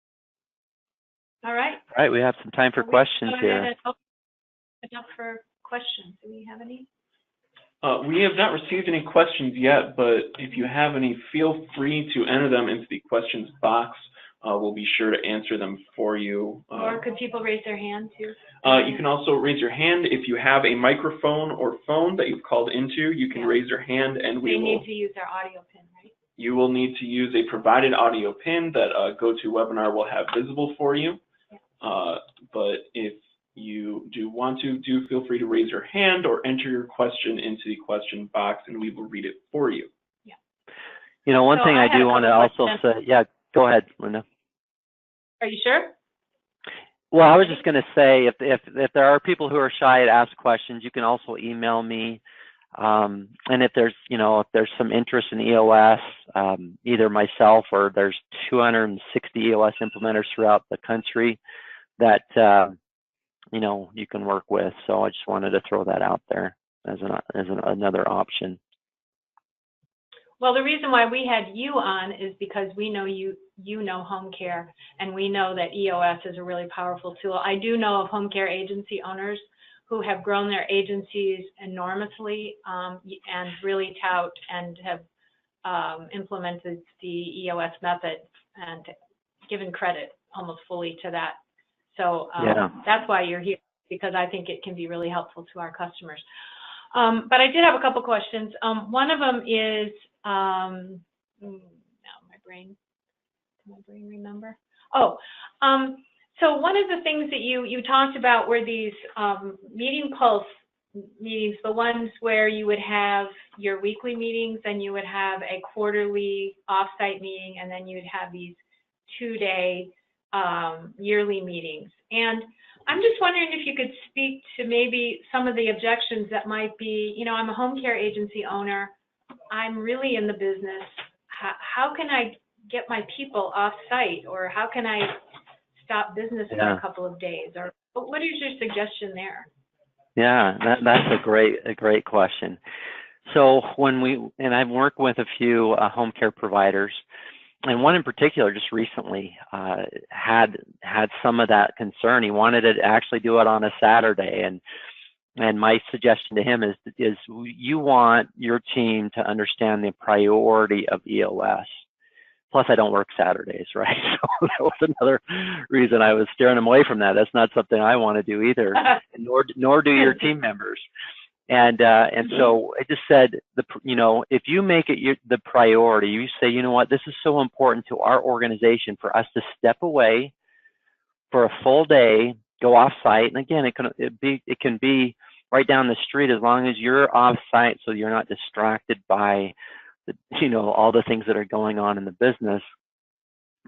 All right. All right, we have some time for questions here. Enough for questions. Do we have any? We have not received any questions yet, but if you have any, feel free to enter them into the questions box. We'll be sure to answer them for you. Or could people raise their hand too? You can also raise your hand if you have a microphone or phone that you've called into. You can raise your hand, and we will. They need to use their audio pin, right? You will need to use a provided audio pin that GoToWebinar will have visible for you. Yeah. But if you do want to, feel free to raise your hand or enter your question into the question box, and we will read it for you. Yeah. One thing I do want to also say, go ahead, Linda. Are you sure? Well, I was just going to say, if there are people who are shy to ask questions, you can also email me. And if there's some interest in EOS, either myself or there's 260 EOS implementers throughout the country that you can work with. So I just wanted to throw that out there as another option. Well, the reason why we had you on is because we know you know home care, and we know that EOS is a really powerful tool. I do know of home care agency owners who have grown their agencies enormously and really tout and have implemented the EOS method and given credit almost fully to that. So that's why you're here, because I think it can be really helpful to our customers. But I did have a couple questions. One of them is, now my brain remember? Oh, so one of the things that you talked about were these meeting pulse meetings, the ones where you would have your weekly meetings, and you would have a quarterly offsite meeting, and then you would have these 2-day yearly meetings. And I'm just wondering if you could speak to maybe some of the objections that might be, I'm a home care agency owner. I'm really in the business. How can I get my people off site, or how can I stop business for a couple of days? Or what is your suggestion there? Yeah, that's a great question. So I've worked with a few home care providers, and one in particular just recently had some of that concern. He wanted to actually do it on a Saturday, and my suggestion to him is you want your team to understand the priority of EOS. Plus, I don't work Saturdays, right? So that was another reason I was steering him away from that. That's not something I want to do either, nor do your team members. And so I just said, if you make it the priority, you say, you know what, this is so important to our organization for us to step away for a full day, go off site. And again, it can be right down the street, as long as you're off site, so you're not distracted by all the things that are going on in the business.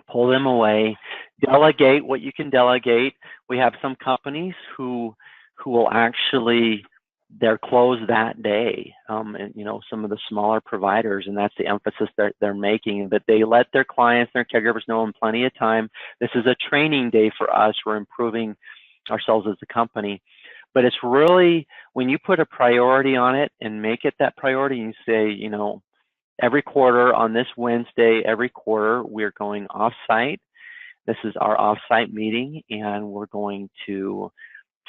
Pull them away, delegate what you can delegate. We have some companies who will actually, they're closed that day, and some of the smaller providers, and that's the emphasis that they're making, that they let their clients, their caregivers know in plenty of time. This is a training day for us. We're improving ourselves as a company. But it's really, when you put a priority on it and make it that priority, and you say, every quarter on this Wednesday, every quarter, we're going off-site. This is our off-site meeting, and we're going to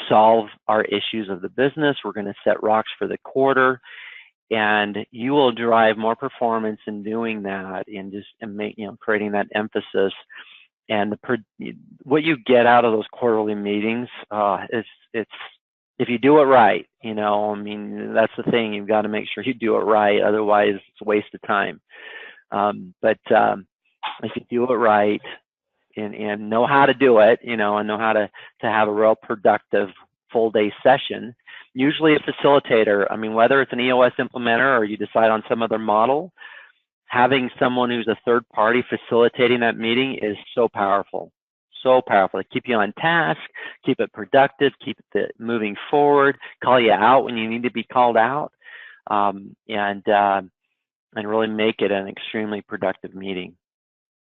solve our issues of the business. We're going to set rocks for the quarter, and you will drive more performance in doing that, and creating that emphasis. And what you get out of those quarterly meetings, it's if you do it right, that's the thing. You've got to make sure you do it right. Otherwise, it's a waste of time. But if you do it right and know how to do it, and know how to have a real productive full day session, usually a facilitator, whether it's an EOS implementer or you decide on some other model, having someone who's a third party facilitating that meeting is so powerful. So powerful. They keep you on task, keep it productive, keep it moving forward, call you out when you need to be called out, and really make it an extremely productive meeting.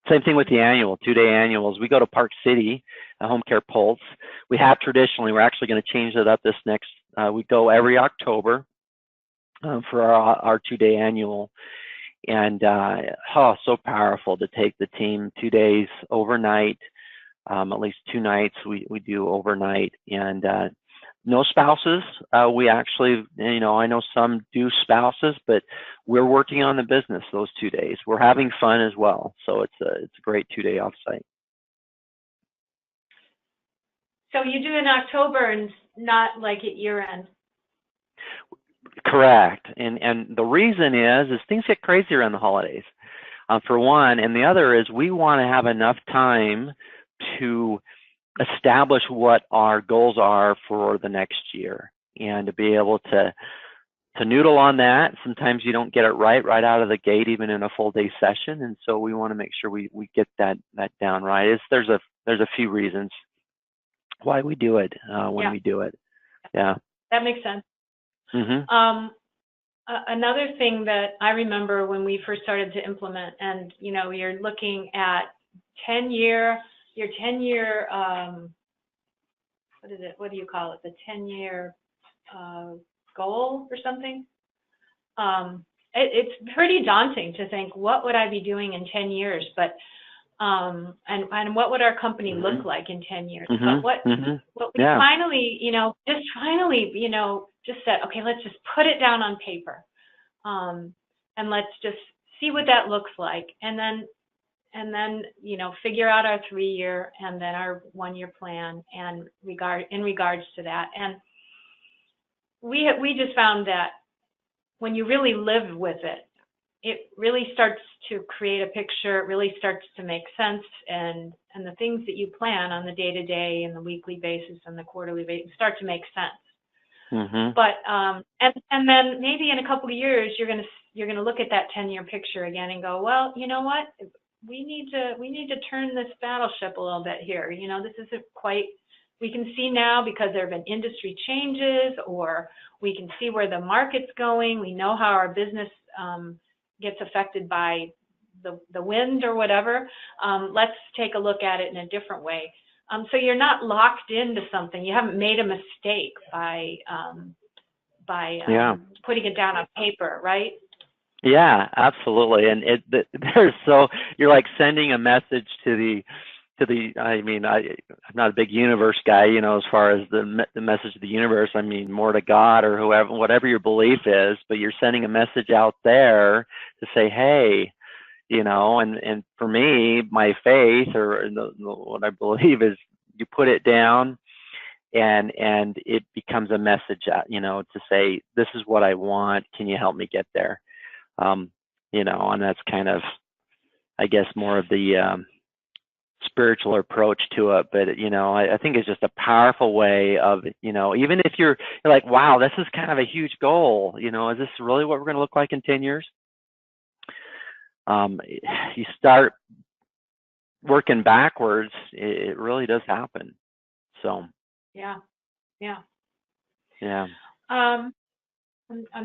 Same thing with the annual, 2-day annuals. We go to Park City, Home Care Pulse. We have traditionally, we're actually going to change it up this next, we go every October for our 2-day annual. And so powerful to take the team 2 days overnight. At least 2 nights we do overnight, and no spouses. We actually, I know some do spouses, but we're working on the business those 2 days. We're having fun as well, so it's a great 2-day offsite. So you do in October and not like at year end? Correct, and the reason is things get crazier on the holidays, for one, and the other is we want to have enough time to establish what our goals are for the next year, and to be able to noodle on that. Sometimes you don't get it right out of the gate, even in a full day session, and so we want to make sure we get that down right. There's a few reasons why we do it when we do it. Yeah, that makes sense. Mm-hmm. Another thing that I remember when we first started to implement, and you're looking at your 10-year, what do you call it? The 10-year goal or something? It's pretty daunting to think, what would I be doing in 10 years? But, and what would our company look like in 10 years? Mm-hmm. But what we finally, just said, okay, let's just put it down on paper. And let's just see what that looks like. And then, figure out our 3-year and then our 1-year plan and in regards to that. And we just found that when you really live with it, it really starts to create a picture. It really starts to make sense, and the things that you plan on the day-to-day and the weekly basis and the quarterly basis start to make sense. Mm-hmm. But and then maybe in a couple of years you're gonna look at that 10-year picture again and go, well, you know what? We need to turn this battleship a little bit here. This isn't quite, we can see now because there have been industry changes, or we can see where the market's going. We know how our business gets affected by the wind or whatever. Let's take a look at it in a different way. So you're not locked into something. You haven't made a mistake by putting it down on paper, right? Yeah, absolutely. And you're like sending a message to the, I'm not a big universe guy, as far as the message of the universe. More to God or whoever, whatever your belief is, but you're sending a message out there to say, hey, and for me, my faith, or what I believe, is you put it down and it becomes a message, to say, this is what I want. Can you help me get there? And that's kind of, I guess, more of the spiritual approach to it. But, I think it's just a powerful way of, even if you're like, wow, this is kind of a huge goal, is this really what we're going to look like in 10 years? You start working backwards, it really does happen. So. Yeah. Yeah. Yeah. I'm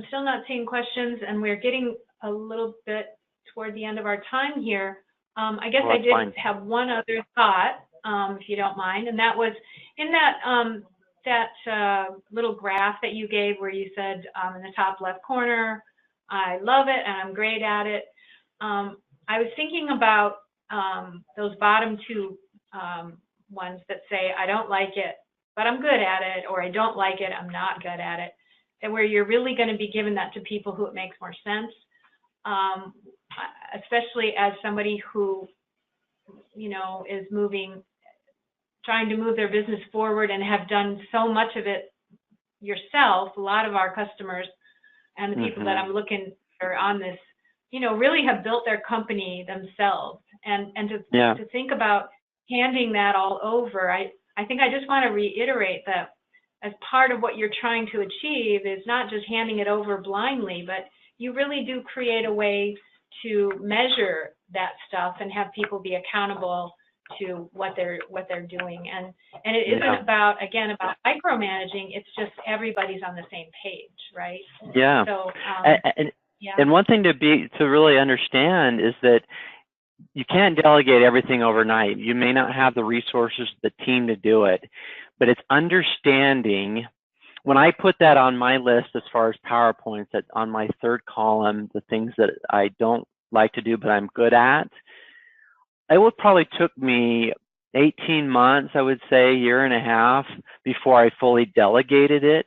still not seeing questions, and we're getting a little bit toward the end of our time here. I guess I did have one other thought, if you don't mind, and that was in that little graph that you gave where you said in the top left corner, I love it and I'm great at it. I was thinking about those bottom two ones that say, I don't like it, but I'm good at it, or I don't like it, I'm not good at it, and where you're really going to be giving that to people who it makes more sense, especially as somebody who, is trying to move their business forward and have done so much of it yourself. A lot of our customers and the people that I'm looking for on this, really have built their company themselves, and to think about handing that all over, I think I just want to reiterate that as part of what you're trying to achieve is not just handing it over blindly, but you really do create a way to measure that stuff and have people be accountable to what they're doing. And it isn't about micromanaging, it's just everybody's on the same page, right? Yeah. So and one thing to really understand is that you can't delegate everything overnight. You may not have the resources, the team to do it, but it's understanding. When I put that on my list as far as PowerPoints, that on my third column, the things that I don't like to do but I'm good at, it probably took me 18 months, I would say, a year and a half before I fully delegated it.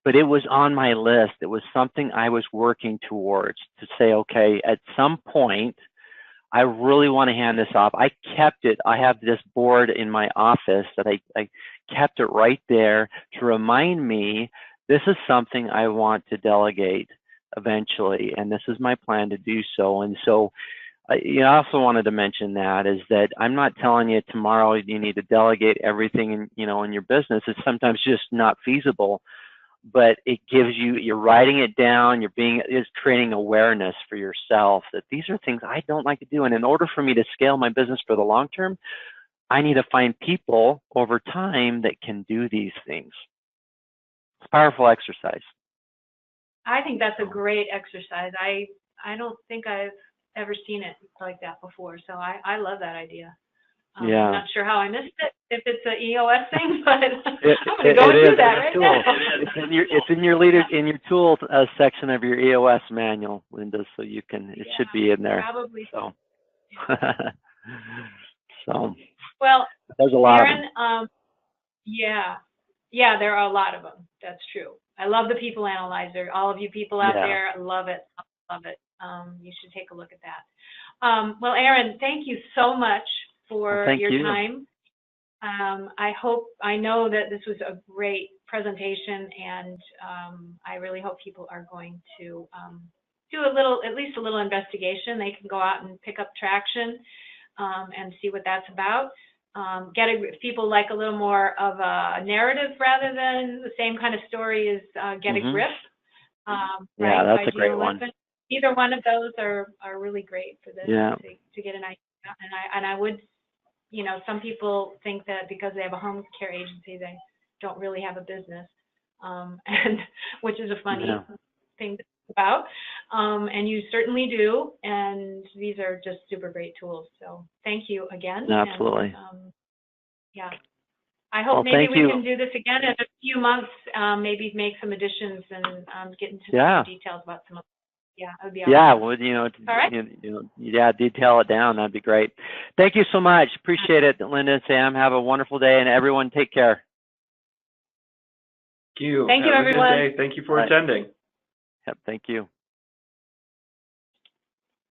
But it was on my list. It was something I was working towards to say, okay, at some point, I really want to hand this off. I kept it. I have this board in my office that I kept it right there to remind me this is something I want to delegate eventually, and this is my plan to do so. And so I also wanted to mention that is that I'm not telling you tomorrow you need to delegate everything in your business. It's sometimes just not feasible, but it gives you're writing it down, it's creating awareness for yourself that these are things I don't like to do. And in order for me to scale my business for the long term, I need to find people over time that can do these things. It's a powerful exercise. I think that's a great exercise. I don't think I've ever seen it like that before, so I love that idea. I'm not sure how I missed it, if it's an EOS thing, but I'm going to go and do that right now. It's in your tools section of your EOS manual, Linda, so you can, it should be in there. Probably. So, so well, there's a lot Aaron, of them. Yeah, there are a lot of them. That's true. I love the People Analyzer. All of you people out there, I love it. You should take a look at that. Well, Aaron, thank you so much for your time. I know that this was a great presentation, and I really hope people are going to do at least a little investigation. They can go out and pick up traction and see what that's about. If people like a little more of a narrative rather than the same kind of story as Get a Grip. Yeah, that's a great one. Either one of those are really great for this to get an idea. And I would, some people think that because they have a home care agency, they don't really have a business, and which is a funny thing to think about. And you certainly do. And these are just super great tools. So thank you again. Absolutely. And, I hope maybe we can do this again in a few months. Maybe make some additions and get into some details about some of. Yeah, that would be awesome. Well, detail it down. That'd be great. Thank you so much. Appreciate it, Linda and Sam. Have a wonderful day, and everyone take care. Thank you. Thank you, everyone. Have a good day. Thank you for attending. Yep, thank you.